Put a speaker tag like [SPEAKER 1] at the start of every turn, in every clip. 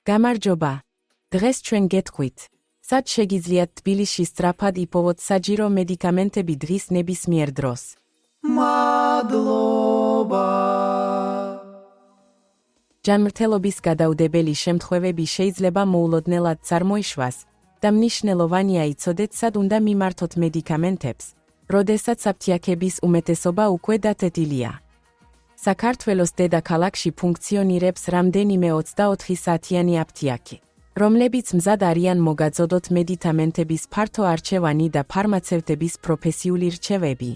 [SPEAKER 1] გამარჯობა. დღეს ჩვენ გეტყვით, სად შეგიძლიათ თბილისში სწრაფად იპოვოთ საჯირო მედიკამენტები დღის ნებისმიერ დროს.
[SPEAKER 2] მადლობა.
[SPEAKER 1] ჯანმრთელობის გადაუდებელი შემთხვევები შეიძლება მოულოდნელად წარმოიშვას და მნიშვნელოვანია იცოდეთ, სად უნდა მიმართოთ მედიკამენტებს, როდესაც აფთიაქების უმეტესობა უკვე დათეტილია. საქართველოს დედაქალაქში ფუნქციონირებს რამდენიმე 24 საათიანი აფთიაქი, რომლებიც მზად არიან მოგაწოდოთ მედიკამენტების ფართო არჩევანი და ფარმაცევტების პროფესიული რჩევები.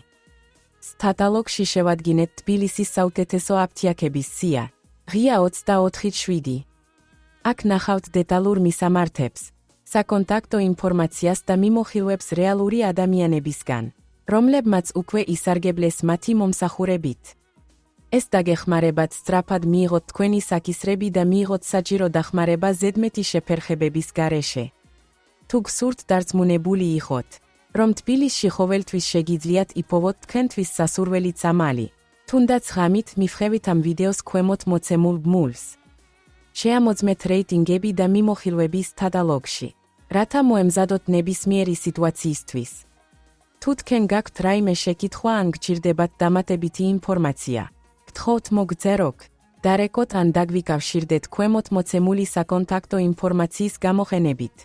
[SPEAKER 1] კატალოგში შევადგინეთ თბილისის საუკეთესო აფთიაქების სია, ღია 24/7. აქ ნახავთ დეტალურ მისამართებს, საკონტაქტო ინფორმაციას და მიმოხილვებს რეალური ადამიანებისგან, რომლებმაც უკვე ისარგებლეს მათი მომსახურებით. ეს დაგეხმარებათ სწრაფად მიიღოთ თქვენი საკისრები და მიიღოთ საჯირო დახმარება ზედმეტი შეფერხებების გარეშე. თუ გსურთ დარწმუნებული იყოთ, რომ თბილისში ყოველთვის შეგიძლიათ იპოვოთ თქვენთვის სასურველი წამალი, თუნდაც ღამით მივხევით ამ ვიდეოს ქვემოთ მოცემულ ბმულს. შეამოწმეთ რეიტინგები და მიმოხილვების კატალოგში, რათა მოემზადოთ ნებისმიერი სიტუაციისთვის. თუ თქვენ გაქვთ რაიმე შეკითხვა ან გჭირდებათ დამატებითი ინფორმაცია, გთხოვთ მოგწეროთ, დარეკოთ ან დაგვიკავშირდეთ ქვემოთ მოცემული საკონტაქტო ინფორმაციის გამოყენებით.